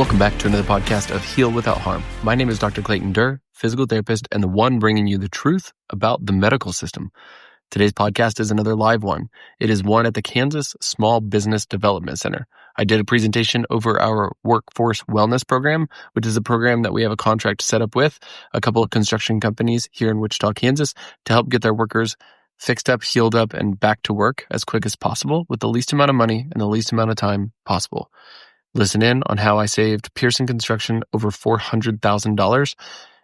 Welcome back to another podcast of Heal Without Harm. My name is Dr. Clayton Dir, physical therapist, and the one bringing you the truth about the medical system. Today's podcast is another live one. It is one at the Kansas Small Business Development Center. I did a presentation over our workforce wellness program, which is a program that we have a contract set up with a couple of construction companies here in Wichita, Kansas, to help get their workers fixed up, healed up, and back to work as quick as possible with the least amount of money and the least amount of time possible. Listen in on how I saved Pearson Construction over $400,000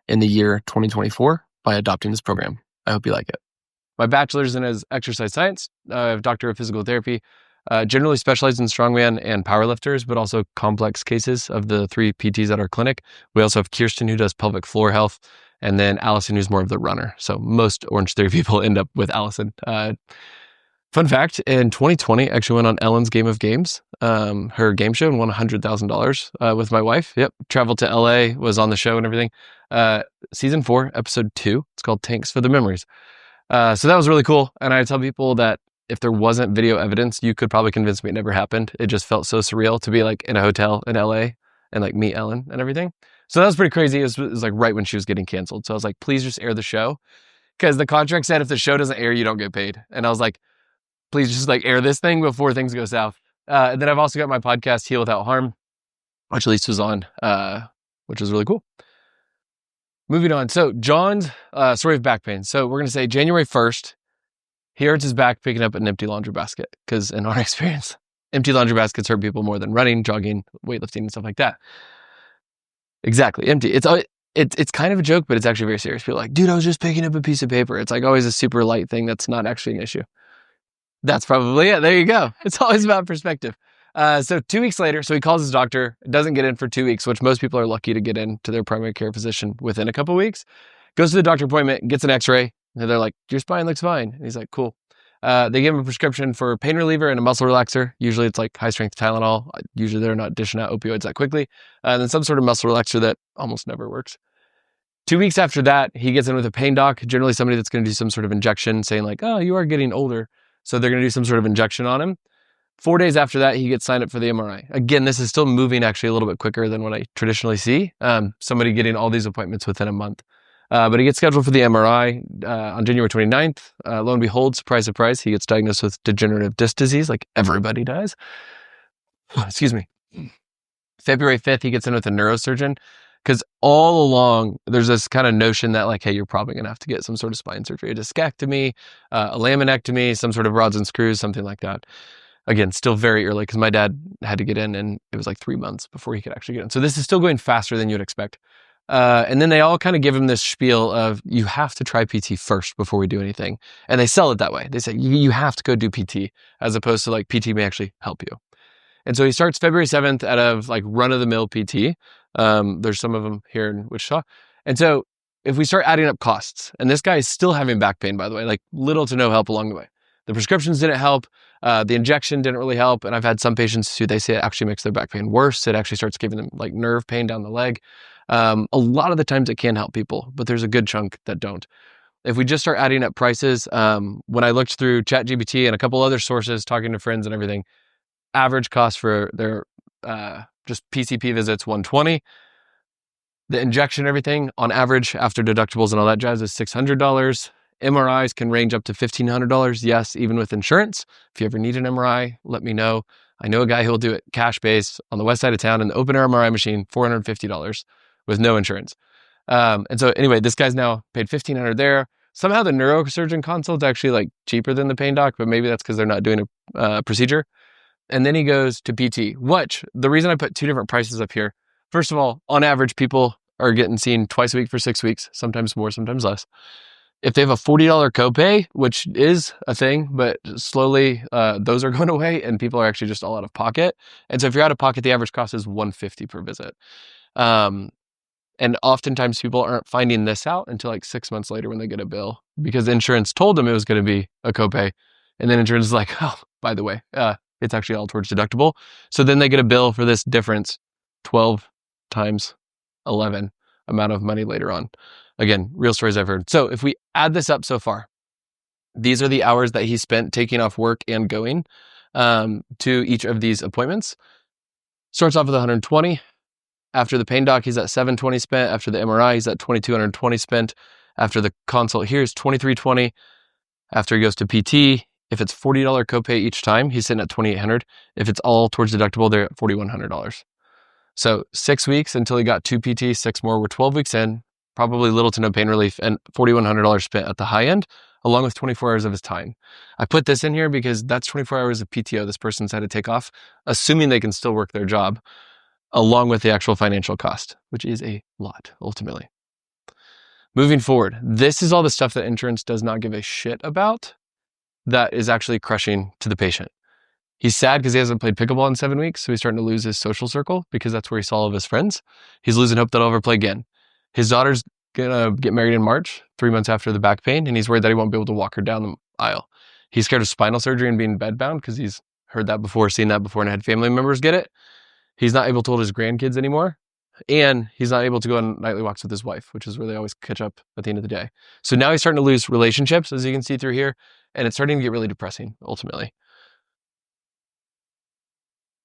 in the year 2024 by adopting this program. I hope you like it. My bachelor's in exercise science. I have a doctor of physical therapy, generally specialized in strongman and powerlifters, but also complex cases of the 3 PTs at our clinic. We also have Kirsten, who does pelvic floor health, and then Allison, who's more of the runner. So most Orange Theory people end up with Allison. Fun fact, in 2020, I actually went on Ellen's Game of Games, her game show, and won $100,000 with my wife. Yep. Traveled to LA, was on the show and everything. Season 4, episode 2. It's called Tanks for the Memories. So that was really cool. And I tell people that if there wasn't video evidence, you could probably convince me it never happened. It just felt so surreal to be like in a hotel in LA and like meet Ellen and everything. So that was pretty crazy. It was like right when she was getting canceled. So I was like, please just air the show. Because the contract said if the show doesn't air, you don't get paid. And I was like, please just like air this thing before things go south. And then I've also got my podcast, Heal Without Harm, which Lisa was on, which was really cool. Moving on. So John's story of back pain. So we're going to say January 1st, he hurts his back picking up an empty laundry basket. Because in our experience, empty laundry baskets hurt people more than running, jogging, weightlifting, and stuff like that. Exactly. Empty. It's kind of a joke, but it's actually very serious. People are like, dude, I was just picking up a piece of paper. It's like always a super light thing that's not actually an issue. That's probably it. There you go. It's always about perspective. So 2 weeks later, so he calls his doctor, doesn't get in for 2 weeks, which most people are lucky to get in to their primary care physician within a couple of weeks. Goes to the doctor appointment, gets an x-ray, and they're like, your spine looks fine. And he's like, cool. They give him a prescription for pain reliever and a muscle relaxer. Usually it's like high-strength Tylenol. Usually they're not dishing out opioids that quickly. And then some sort of muscle relaxer that almost never works. 2 weeks after that, he gets in with a pain doc, generally somebody that's going to do some sort of injection saying like, oh, you are getting older. So they're going to do some sort of injection on him. 4 days after that, he gets signed up for the MRI. Again, this is still moving actually a little bit quicker than what I traditionally see. Somebody getting all these appointments within a month. But he gets scheduled for the MRI on January 29th. Lo and behold, surprise, surprise, he gets diagnosed with degenerative disc disease like everybody does. Excuse me. February 5th, he gets in with a neurosurgeon. Because all along, there's this kind of notion that like, hey, you're probably going to have to get some sort of spine surgery, a discectomy, a laminectomy, some sort of rods and screws, something like that. Again, still very early because my dad had to get in and it was like 3 months before he could actually get in. So this is still going faster than you'd expect. And then they all kind of give him this spiel of you have to try PT first before we do anything. And they sell it that way. They say you have to go do PT as opposed to like PT may actually help you. And so he starts February 7th out of like run-of-the-mill PT. There's some of them here in Wichita. And so if we start adding up costs, and this guy is still having back pain, by the way, like little to no help along the way. The prescriptions didn't help. The injection didn't really help. And I've had some patients who they say it actually makes their back pain worse. It actually starts giving them like nerve pain down the leg. A lot of the times it can help people, but there's a good chunk that don't. If we just start adding up prices, when I looked through ChatGPT and a couple other sources, talking to friends and everything, average cost for their just PCP visits, $120. The injection, everything on average after deductibles and all that jazz is $600. MRIs can range up to $1,500. Yes, even with insurance. If you ever need an MRI, let me know. I know a guy who will do it cash based on the west side of town in the open air MRI machine, $450 with no insurance. And so anyway, this guy's now paid $1,500 there. Somehow the neurosurgeon consult's actually like cheaper than the pain doc, but maybe that's because they're not doing a procedure. And then he goes to PT, which the reason I put 2 different prices up here, first of all, on average, people are getting seen twice a week for 6 weeks, sometimes more, sometimes less. If they have a $40 copay, which is a thing, but slowly those are going away and people are actually just all out of pocket. And so if you're out of pocket, the average cost is $150 per visit. And oftentimes people aren't finding this out until like 6 months later when they get a bill because insurance told them it was going to be a copay. And then insurance is like, oh, by the way, it's actually all towards deductible. So then they get a bill for this difference, 12 times 11 amount of money later on. Again, real stories I've heard. So if we add this up so far, these are the hours that he spent taking off work and going to each of these appointments. Starts off with 120. After the pain doc, he's at $720 spent. After the MRI, he's at $2,220 spent. After the consult here is $2,320. After he goes to PT, if it's $40 copay each time, he's sitting at $2,800. If it's all towards deductible, they're at $4,100. So 6 weeks until he got 2 PT, 6 more. We're 12 weeks in, probably little to no pain relief, and $4,100 spent at the high end, along with 24 hours of his time. I put this in here because that's 24 hours of PTO this person's had to take off, assuming they can still work their job, along with the actual financial cost, which is a lot, ultimately. Moving forward, this is all the stuff that insurance does not give a shit about that is actually crushing to the patient. He's sad because he hasn't played pickleball in 7 weeks, so he's starting to lose his social circle because that's where he saw all of his friends. He's losing hope that he'll ever play again. His daughter's gonna get married in March, 3 months after the back pain, and he's worried that he won't be able to walk her down the aisle. He's scared of spinal surgery and being bedbound because he's heard that before, seen that before, and had family members get it. He's not able to hold his grandkids anymore. And he's not able to go on nightly walks with his wife, which is where they always catch up at the end of the day. So now he's starting to lose relationships, as you can see through here, and it's starting to get really depressing, ultimately.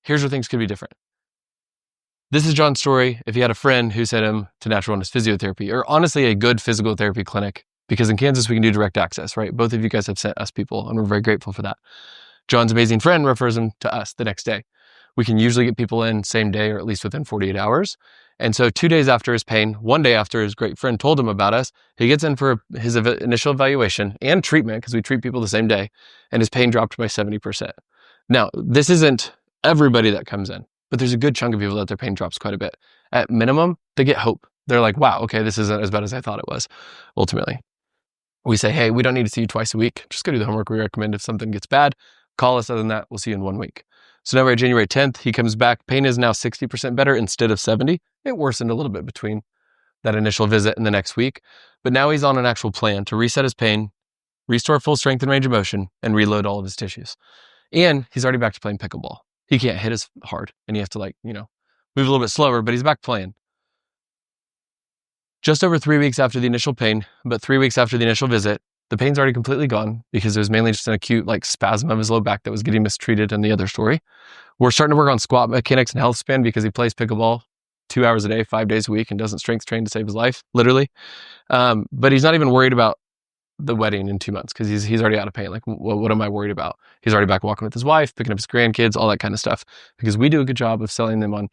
Here's where things could be different. This is John's story. If he had a friend who sent him to Natural Wellness Physiotherapy, or honestly a good physical therapy clinic, because in Kansas we can do direct access, right? Both of you guys have sent us people, and we're very grateful for that. John's amazing friend refers him to us the next day. We can usually get people in same day or at least within 48 hours. And so 2 days after his pain, 1 day after his great friend told him about us, he gets in for his initial evaluation and treatment, because we treat people the same day, and his pain dropped by 70%. Now, this isn't everybody that comes in, but there's a good chunk of people that their pain drops quite a bit. At minimum, they get hope. They're like, wow, okay, this isn't as bad as I thought it was, ultimately. We say, hey, we don't need to see you twice a week. Just go do the homework we recommend. If something gets bad, call us. Other than that, we'll see you in 1 week. So now we're at January 10th. He comes back. Pain is now 60% better instead of 70. It worsened a little bit between that initial visit and the next week. But now he's on an actual plan to reset his pain, restore full strength and range of motion, and reload all of his tissues. And he's already back to playing pickleball. He can't hit as hard, and he has to move a little bit slower, but he's back playing. Just over 3 weeks after the initial pain, but 3 weeks after the initial visit, the pain's already completely gone because it was mainly just an acute spasm of his low back that was getting mistreated in the other story. We're starting to work on squat mechanics and health span because he plays pickleball 2 hours a day, 5 days a week, and doesn't strength train to save his life, literally. But he's not even worried about the wedding in 2 months because he's already out of pain. What am I worried about? He's already back walking with his wife, picking up his grandkids, all that kind of stuff, because we do a good job of selling them on,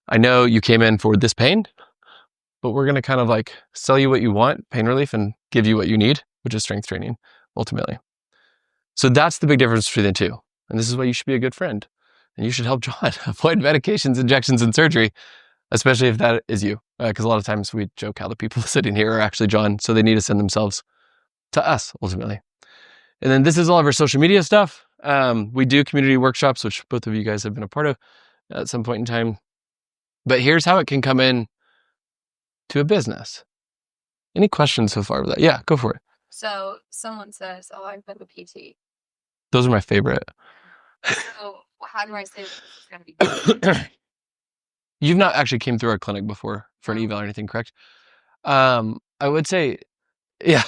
I know you came in for this pain, but we're going to kind of sell you what you want, pain relief, and give you what you need, which is strength training, ultimately. So that's the big difference between the two. And this is why you should be a good friend. And you should help John avoid medications, injections, and surgery, especially if that is you. Because a lot of times we joke how the people sitting here are actually John, so they need to send themselves to us, ultimately. And then this is all of our social media stuff. We do community workshops, which both of you guys have been a part of at some point in time. But here's how it can come in to a business. Any questions so far with that? Yeah, go for it. So someone says, oh, I've been to PT. Those are my favorite. So how do I say this is going to be good? You've not actually came through our clinic before for an eval or anything, correct? I would say, yeah.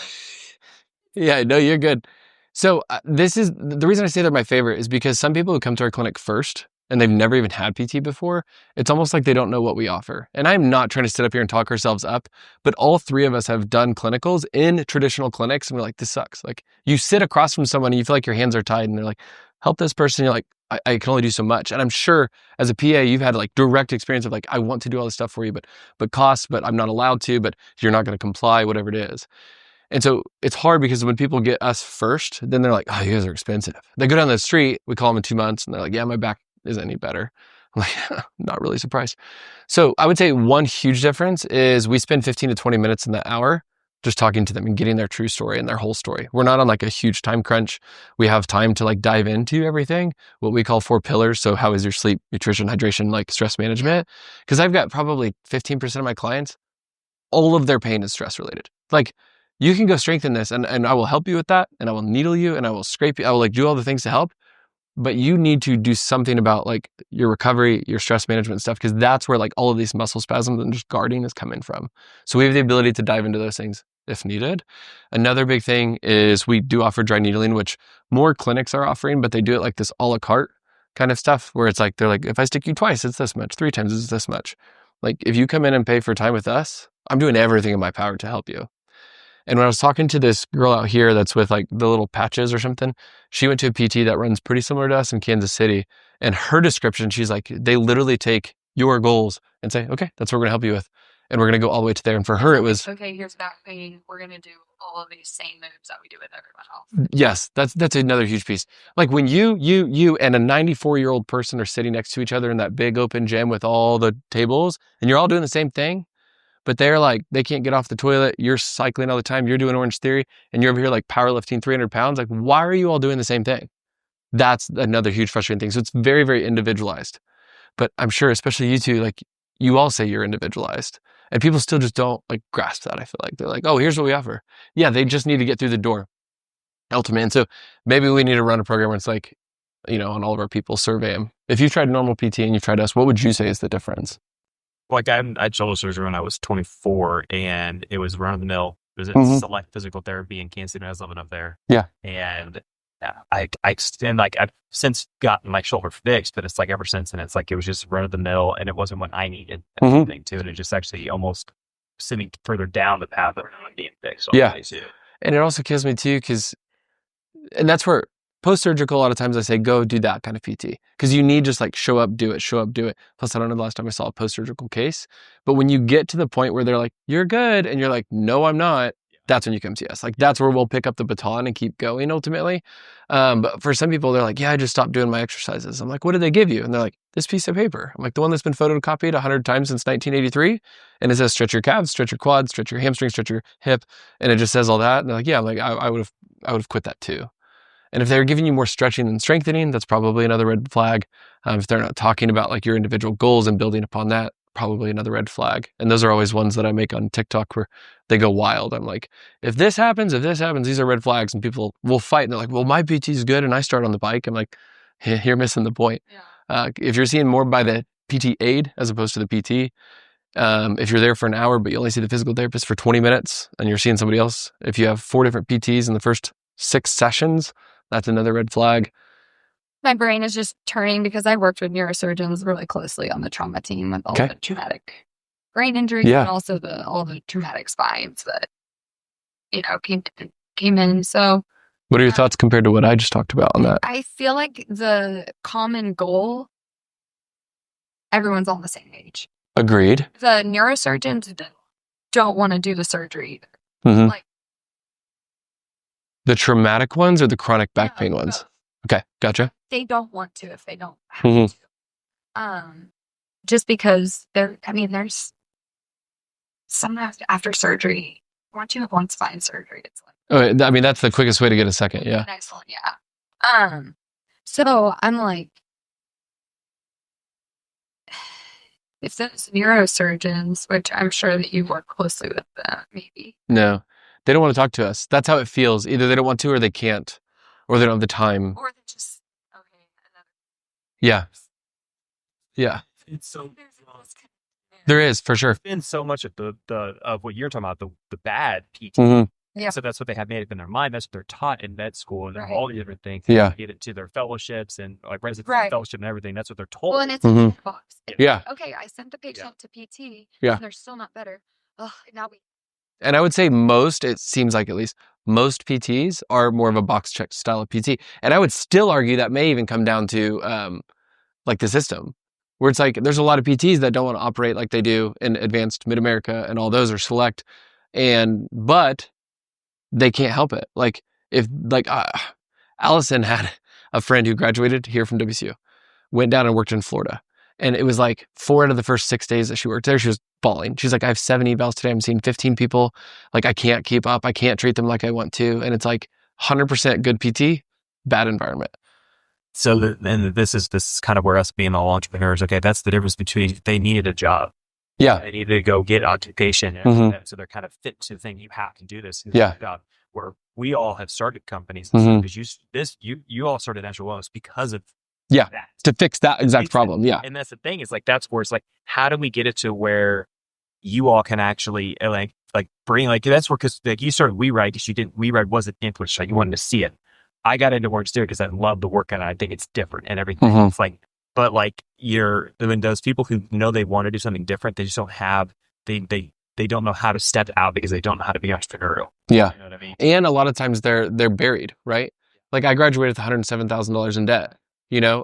Yeah, no, you're good. So this is the reason I say they're my favorite is because some people who come to our clinic first and they've never even had PT before, it's almost like they don't know what we offer. And I'm not trying to sit up here and talk ourselves up, but all three of us have done clinicals in traditional clinics and we're like, this sucks. You sit across from someone and you feel like your hands are tied and they're like, help this person. You're like, I can only do so much. And I'm sure as a PA, you've had direct experience of I want to do all this stuff for you, but cost, but I'm not allowed to, but you're not going to comply, whatever it is. And so it's hard because when people get us first, then they're like, oh, you guys are expensive. They go down the street, we call them in 2 months, and they're like, yeah, my back isn't any better. I'm like, not really surprised. So I would say one huge difference is we spend 15 to 20 minutes in that hour just talking to them and getting their true story and their whole story. We're not on a huge time crunch. We have time to dive into everything, what we call 4 pillars. So how is your sleep, nutrition, hydration, stress management? Because I've got probably 15% of my clients, all of their pain is stress related. You can go strengthen this and I will help you with that and I will needle you and I will scrape you. I will do all the things to help, but you need to do something about your recovery, your stress management stuff, because that's where all of these muscle spasms and just guarding is coming from. So we have the ability to dive into those things if needed. Another big thing is we do offer dry needling, which more clinics are offering, but they do it this a la carte kind of stuff where it's they're if I stick you twice, it's this much, 3 times, it's this much. Like if you come in and pay for time with us, I'm doing everything in my power to help you. And when I was talking to this girl out here that's with like the little patches or something, she went to a PT that runs pretty similar to us in Kansas City. And her description, she's like, they literally take your goals and say, okay, that's what we're going to help you with. And we're going to go all the way to there. And for her, it was, okay, here's back pain. We're going to do all of these same moves that we do with everyone else. yes, that's another huge piece. Like when you and a 94-year-old person are sitting next to each other in that big open gym with all the tables and you're all doing the same thing. But they're like, they can't get off the toilet. You're cycling all the time. You're doing Orange Theory and you're over here like powerlifting 300 pounds. Like, why are you all doing the same thing? That's another huge frustrating thing. So it's very, very individualized. But I'm sure, especially you two, like you all say you're individualized and people still just don't like grasp that. I feel like they're like, oh, here's what we offer. Yeah, they just need to get through the door ultimately. And so maybe we need to run a program where it's like, on all of our people, survey them. If you've tried normal PT and you've tried us, what would you say is the difference? Like I had shoulder surgery when I was 24 and it was run of the mill. It was in select physical therapy in Kansas City when I was living up there. Yeah. And I've since gotten my shoulder fixed, but it's like ever since, and it's like, it was just run of the mill and it wasn't what I needed anything to. And it just actually almost sitting further down the path of being fixed. Yeah. And it also kills me too, and that's where post-surgical, a lot of times I say, go do that kind of PT. Because you need just like show up, do it. Plus, I don't know the last time I saw a post-surgical case. But when you get to the point where they're like, you're good. And you're like, no, I'm not. That's when you come see us. Like that's where we'll pick up the baton and keep going ultimately. But for some people, they're like, yeah, I just stopped doing my exercises. I'm like, what did they give you? And they're like, this piece of paper. I'm like, the one that's been photocopied 100 times since 1983. And it says, stretch your calves, stretch your quads, stretch your hamstring, stretch your hip. And it just says all that. And they're like, yeah, I'm like, I would have quit that too. And if they're giving you more stretching than strengthening, that's probably another red flag. If they're not talking about like your individual goals and building upon that, probably another red flag. And those are always ones that I make on TikTok where they go wild. I'm like, if this happens, these are red flags. And people will fight and they're like, well, my PT is good and I start on the bike. I'm like, you're missing the point. Yeah. If you're seeing more by the PT aid as opposed to the PT, if you're there for an hour, but you only see the physical therapist for 20 minutes and you're seeing somebody else, if you have 4 different PTs in the first 6 sessions, that's another red flag. My brain is just turning because I worked with neurosurgeons really closely on the trauma team with all the traumatic brain injuries and also all the traumatic spines that, came in. So what are your thoughts compared to what I just talked about on that? I feel like the common goal, everyone's on the same page. Agreed. The neurosurgeons don't want to do the surgery either. Mm-hmm. Like the traumatic ones or the chronic back pain ones? Both. Okay, gotcha. They don't want to if they don't have to. Just because there's sometimes after surgery, once you have one spine surgery, it's like, that's the quickest way to get a second. Yeah. Next one. Yeah. So I'm like, if those neurosurgeons, which I'm sure that you work closely with them, maybe. No, they don't want to talk to us. That's how it feels. Either they don't want to or they can't. Or they don't have the time. Or they just, Yeah. Yeah. It's so... There is, for sure. There's been so much of of what you're talking about, the bad PT. Mm-hmm. Yeah. So that's what they have made up in their mind. That's what they're taught in med school and all the different things. Yeah. They get into their fellowships and like resident fellowship and everything. That's what they're told. Well, and it's a checkbox. Yeah. Okay, I sent the patient to PT. Yeah. And they're still not better. Ugh, now we... And I would say it seems like at least most PTs are more of a box check style of PT. And I would still argue that may even come down to like the system, where it's like there's a lot of PTs that don't want to operate like they do in Advanced Mid-America, and all those are select, but they can't help it. Like if Allison had a friend who graduated here from WCU, went down and worked in Florida. And it was like 4 out of the first 6 days that she worked there, she was bawling. She's like, I have 7 evals today. I'm seeing 15 people. Like, I can't keep up. I can't treat them like I want to. And it's like 100% good PT, bad environment. So, this is kind of where us being all entrepreneurs, okay, that's the difference between they needed a job. Yeah. They needed to go get occupation. So they're kind of fit to think you have to do this. Yeah. Where we all have started companies because you all started Natural Wellness because of that. To fix that exact problem. Yeah. And that's the thing is like, that's where it's like, how do we get it to where you all can actually like bring, like, that's where, cause like you started WeRide because WeRide wasn't influenced, like you wanted to see it. I got into Orange Theory because I love the work and I think it's different and everything. It's like, But like when those people who know they want to do something different, they just don't have, they don't know how to step out because they don't know how to be entrepreneurial. Yeah. You know what I mean? And a lot of times they're buried, right? Like I graduated with $107,000 in debt,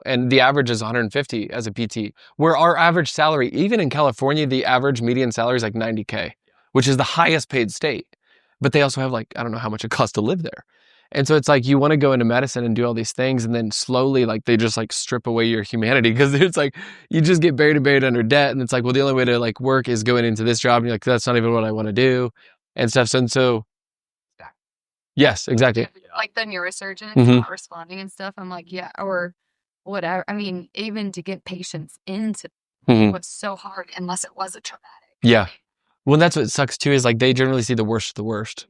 and the average is 150 as a PT, where our average salary, even in California, the average median salary is like 90K, which is the highest paid state. But they also have like, I don't know how much it costs to live there. And so it's like, you want to go into medicine and do all these things. And then slowly, like they just like strip away your humanity because it's like, you just get buried under debt. And it's like, well, the only way to like work is going into this job. And you're like, that's not even what I want to do and stuff. So yes, exactly. Like the neurosurgeon not responding and stuff. I'm like, yeah, or whatever. I mean, even to get patients into was so hard unless it was a traumatic. Yeah. Well, that's what sucks too, is like they generally see the worst of the worst,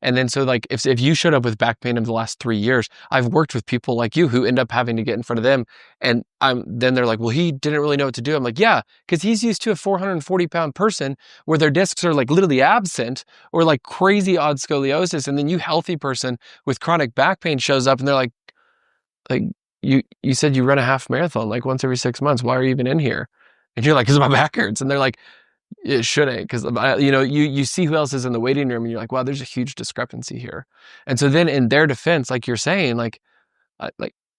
And then so like if you showed up with back pain in the last 3 years, I've worked with people like you who end up having to get in front of them. And then they're like, well, he didn't really know what to do. I'm like, yeah, because he's used to a 440-pound person where their discs are like literally absent or like crazy odd scoliosis. And then you healthy person with chronic back pain shows up and they're like you said you run a half marathon like once every 6 months. Why are you even in here? And you're like, because my back hurts. And they're like, it shouldn't, because you see who else is in the waiting room and you're like, wow, there's a huge discrepancy here. And so then in their defense, like you're saying, like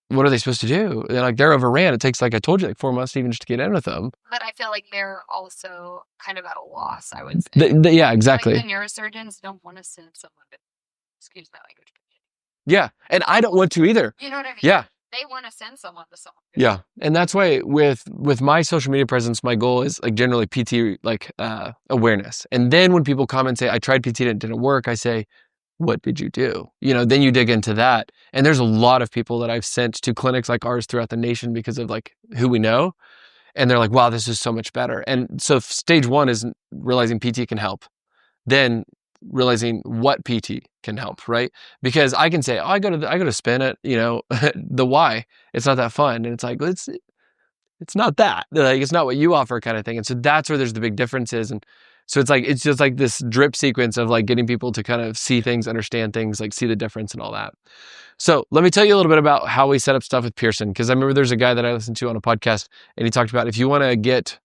what are they supposed to do? They're overran. It takes, like I told you, like 4 months even just to get in with them. But I feel like they're also kind of at a loss, I would say. Yeah, exactly. Like the neurosurgeons don't want to send someone to, excuse my language. Yeah, and I don't want to either. You know what I mean? Yeah. They want to send someone to someone. Yeah. And that's why with my social media presence, my goal is like generally PT, like awareness. And then when people come and say, I tried PT and it didn't work, I say, what did you do? Then you dig into that. And there's a lot of people that I've sent to clinics like ours throughout the nation because of like who we know. And they're like, wow, this is so much better. And so stage one is realizing PT can help. Then realizing what PT can help, right? Because I can say, oh, I go to spin it, the why. It's not that fun. And it's like, it's not that. Like, it's not what you offer kind of thing. And so that's where there's the big differences. And so it's just like this drip sequence of like getting people to kind of see things, understand things, like see the difference and all that. So let me tell you a little bit about how we set up stuff with Pearson. Because I remember there's a guy that I listened to on a podcast and he talked about if you want to get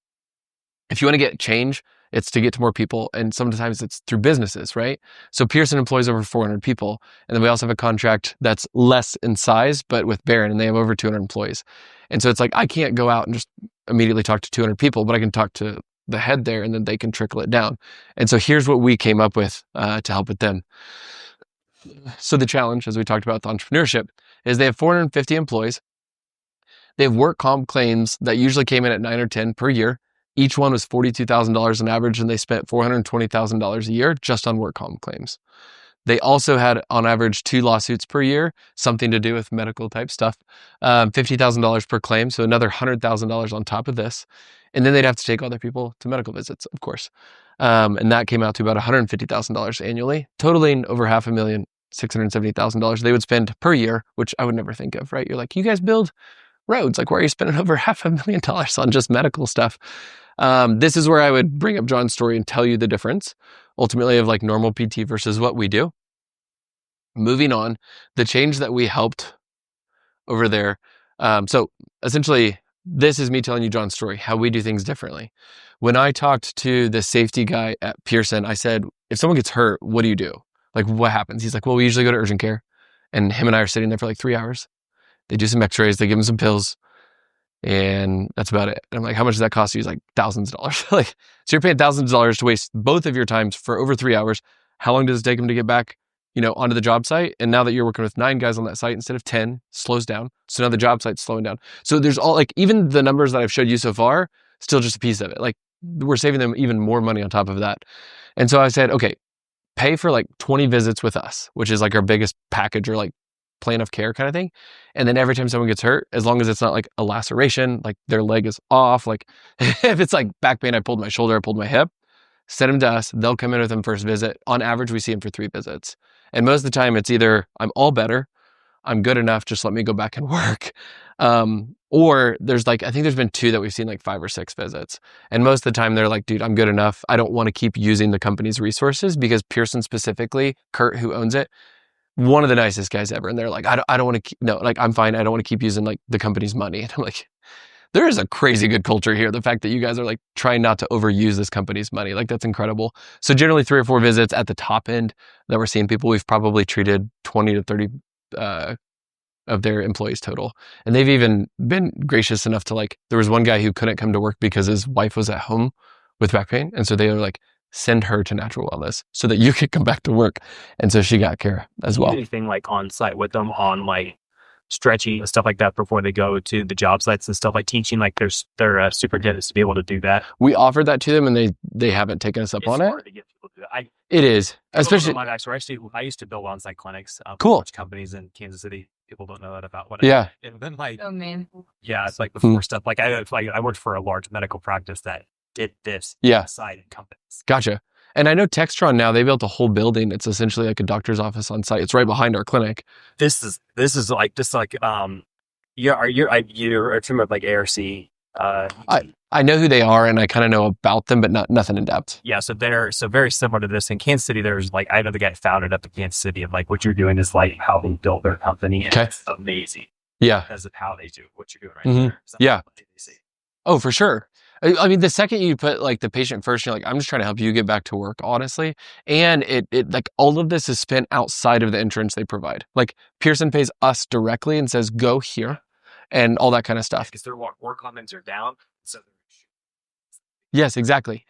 change, it's to get to more people. And sometimes it's through businesses, right? So Pearson employs over 400 people. And then we also have a contract that's less in size, but with Barron, and they have over 200 employees. And so it's like, I can't go out and just immediately talk to 200 people, but I can talk to the head there and then they can trickle it down. And so here's what we came up with to help with them. So the challenge, as we talked about with entrepreneurship, is they have 450 employees. They have work comp claims that usually came in at 9 or 10 per year. Each one was $42,000 on average, and they spent $420,000 a year just on work comp claims. They also had, on average, 2 lawsuits per year, something to do with medical type stuff, $50,000 per claim, so another $100,000 on top of this. And then they'd have to take other people to medical visits, of course. And that came out to about $150,000 annually, totaling over $5,670,000 they would spend per year, which I would never think of, right? You're like, you guys build roads. Like, why are you spending over $500,000 on just medical stuff? This is where I would bring up John's story and tell you the difference, ultimately, of like normal PT versus what we do. Moving on, the change that we helped over there. So essentially, this is me telling you John's story, how we do things differently. When I talked to the safety guy at Pearson, I said, if someone gets hurt, what do you do? Like, what happens? He's like, well, we usually go to urgent care. And him and I are sitting there for like 3 hours. They do some x-rays, they give him some pills, and that's about it. And I'm like, how much does that cost you? He's like, thousands of dollars. Like, so you're paying thousands of dollars to waste both of your times for over 3 hours. How long does it take him to get back, onto the job site? And now that you're working with 9 guys on that site instead of 10, slows down. So now the job site's slowing down. So there's all, like, even the numbers that I've showed you so far, still just a piece of it. Like, we're saving them even more money on top of that. And so I said, okay, pay for like 20 visits with us, which is like our biggest package or like plan of care kind of thing. And then every time someone gets hurt, as long as it's not like a laceration, like their leg is off, like if it's like back pain, I pulled my shoulder, I pulled my hip, send them to us. They'll come in with them first visit. On average, we see them for 3 visits. And most of the time it's either I'm all better, I'm good enough, just let me go back and work. Or there's like, I think there's been 2 that we've seen like 5 or 6 visits. And most of the time they're like, dude, I'm good enough. I don't want to keep using the company's resources, because Pearson specifically, Kurt, who owns it, one of the nicest guys ever. And they're like, I don't want to keep, no, like, I'm fine. I don't want to keep using like the company's money. And I'm like, there is a crazy good culture here. The fact that you guys are like trying not to overuse this company's money, like that's incredible. So generally 3 or 4 visits at the top end that we're seeing people, we've probably treated 20 to 30 of their employees total. And they've even been gracious enough to like, there was one guy who couldn't come to work because his wife was at home with back pain. And so they were like, send her to Natural Wellness so that you could come back to work. And so she got care as well. Anything like on site with them on like stretching and stuff like that before they go to the job sites and stuff, like teaching like their superintendents to be able to do that. We offered that to them and they haven't taken us up on it. Hard to get people to do that. It is, especially. I used to build on-site clinics. Cool. Companies in Kansas City. People don't know that about what. Yeah. And then like, oh man. Yeah, it's like before stuff. Like I worked for a large medical practice that did this. Yeah. Side in companies. Gotcha. And I know Textron now, they built a whole building. It's essentially like a doctor's office on site. It's right behind our clinic. You're familiar with like ARC. I know who they are and I kind of know about them, but nothing in depth. Yeah, so very similar to this. In Kansas City, there's like, I know the guy founded up in Kansas City, and like what you're doing is like how they built their company. And it's amazing. Yeah. Because of how they do what you're doing right there. Yeah. Oh, for sure. I mean, the second you put like the patient first, you're like, I'm just trying to help you get back to work, honestly. And it like all of this is spent outside of the insurance they provide. Like Pearson pays us directly and says, go here and all that kind of stuff. Because their work comments are down. So yes, exactly.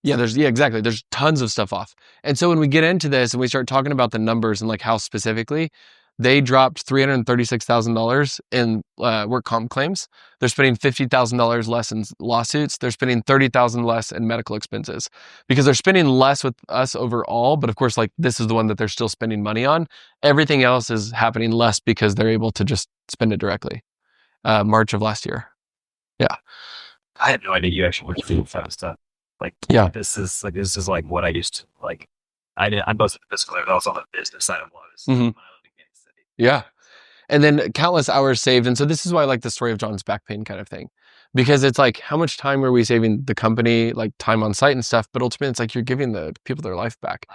Yeah, exactly. There's tons of stuff off. And so when we get into this and we start talking about the numbers and like how specifically, they dropped $336,000 in work comp claims. They're spending $50,000 less in lawsuits. They're spending $30,000 less in medical expenses because they're spending less with us overall. But of course, like this is the one that they're still spending money on. Everything else is happening less because they're able to just spend it directly. March of last year. Yeah. I had no idea you actually worked through that stuff. Like, yeah, this is like what I used to like. I'm both the physical, but also on the business side of was. Yeah. And then countless hours saved. And so this is why I like the story of John's back pain kind of thing, because it's like, how much time are we saving the company, like time on site and stuff, but ultimately it's like, you're giving the people their life back.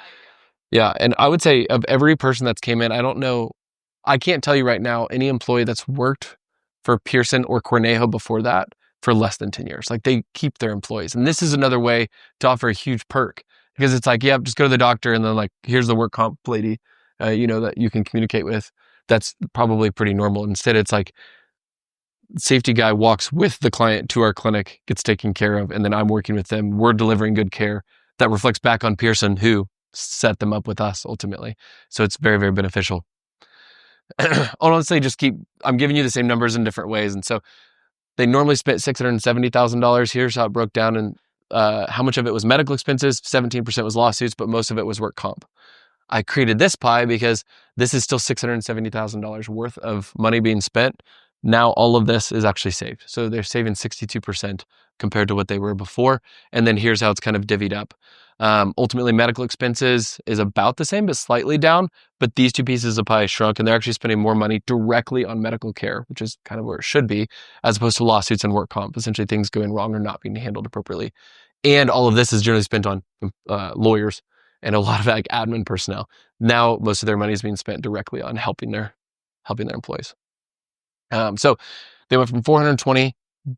Yeah. And I would say of every person that's came in, I can't tell you right now, any employee that's worked for Pearson or Cornejo before that for less than 10 years. Like they keep their employees. And this is another way to offer a huge perk because it's like, yeah, just go to the doctor and then like, here's the work comp lady, that you can communicate with. That's probably pretty normal. Instead, it's like safety guy walks with the client to our clinic, gets taken care of, and then I'm working with them. We're delivering good care that reflects back on Pearson, who set them up with us ultimately. So it's very, very beneficial. Honestly, I'm giving you the same numbers in different ways. And so they normally spent $670,000. Here's how it broke down. And how much of it was medical expenses, 17% was lawsuits, but most of it was work comp. I created this pie because this is still $670,000 worth of money being spent. Now all of this is actually saved. So they're saving 62% compared to what they were before. And then here's how it's kind of divvied up. Ultimately, medical expenses is about the same, but slightly down. But these two pieces of pie shrunk, and they're actually spending more money directly on medical care, which is kind of where it should be, as opposed to lawsuits and work comp, essentially things going wrong or not being handled appropriately. And all of this is generally spent on lawyers and a lot of like admin personnel. Now most of their money is being spent directly on helping their employees. So they went from 420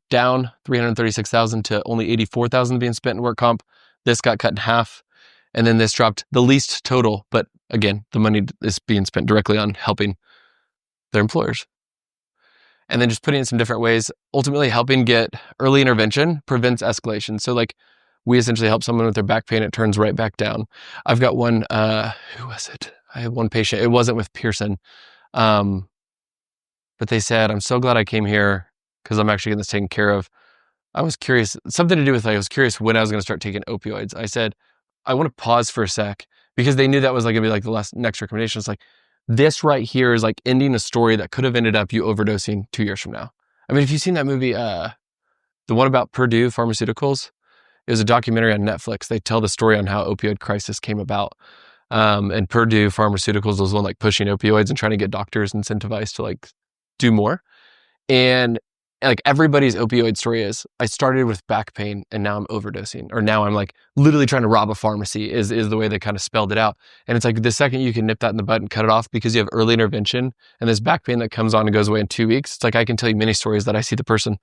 down 336,000 to only 84,000 being spent in work comp. This got cut in half, and then this dropped the least total. But again, the money is being spent directly on helping their employers. And then just putting it in some different ways, ultimately helping get early intervention prevents escalation. So like we essentially help someone with their back pain, it turns right back down. I've got one, who was it? I had one patient, it wasn't with Pearson, but they said, I'm so glad I came here because I'm actually getting this taken care of. I was curious, something to do with like, I was curious when I was going to start taking opioids. I said, I want to pause for a sec because they knew that was like going to be like the next recommendation. It's like, this right here is like ending a story that could have ended up you overdosing 2 years from now. I mean, if you've seen that movie, the one about Purdue Pharmaceuticals, it was a documentary on Netflix. They tell the story on how opioid crisis came about. And Purdue Pharmaceuticals was one like pushing opioids and trying to get doctors incentivized to like do more. And like everybody's opioid story is, I started with back pain and now I'm overdosing, or now I'm like literally trying to rob a pharmacy is the way they kind of spelled it out. And it's like the second you can nip that in the bud and cut it off because you have early intervention and this back pain that comes on and goes away in 2 weeks. It's like, I can tell you many stories that I see the person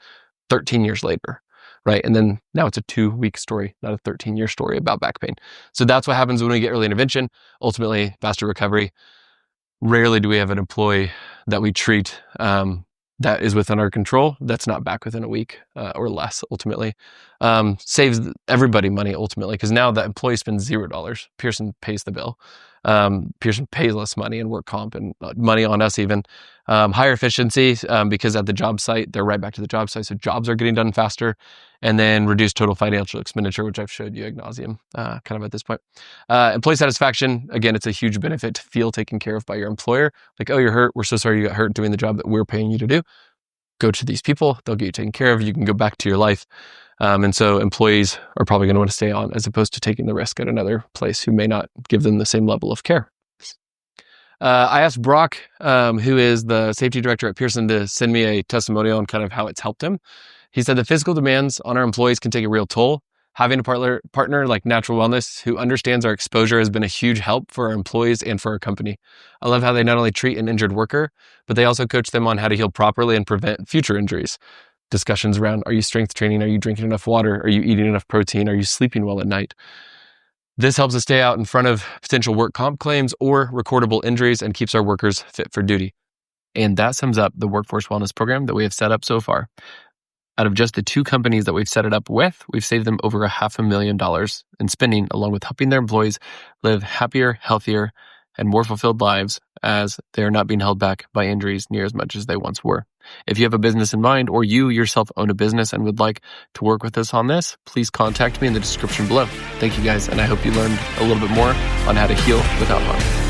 13 years later, right? And then now it's a 2-week story, not a 13-year story about back pain. So that's what happens when we get early intervention, ultimately faster recovery. Rarely do we have an employee that we treat that is within our control that's not back within a week or less, ultimately. Saves everybody money, ultimately, because now that employee spends $0. Pearson pays the bill. Pearson pays less money in work comp and money on us even. Higher efficiency because at the job site, they're right back to the job site, so jobs are getting done faster. And then reduced total financial expenditure, which I've showed you ad nauseum kind of at this point. Employee satisfaction, again, it's a huge benefit to feel taken care of by your employer. Like, oh, you're hurt. We're so sorry you got hurt doing the job that we're paying you to do. Go to these people. They'll get you taken care of. You can go back to your life. And so employees are probably going to want to stay on as opposed to taking the risk at another place who may not give them the same level of care. I asked Brock, who is the safety director at Pearson, to send me a testimonial on kind of how it's helped him. He said the physical demands on our employees can take a real toll. Having a partner like Natural Wellness who understands our exposure has been a huge help for our employees and for our company. I love how they not only treat an injured worker, but they also coach them on how to heal properly and prevent future injuries. Discussions around, are you strength training? Are you drinking enough water? Are you eating enough protein? Are you sleeping well at night? This helps us stay out in front of potential work comp claims or recordable injuries and keeps our workers fit for duty. And that sums up the workforce wellness program that we have set up so far. Out of just the 2 companies that we've set it up with, we've saved them over $500,000 in spending, along with helping their employees live happier, healthier, and more fulfilled lives as they are not being held back by injuries near as much as they once were. If you have a business in mind or you yourself own a business and would like to work with us on this, please contact me in the description below. Thank you guys, and I hope you learned a little bit more on how to heal without harm.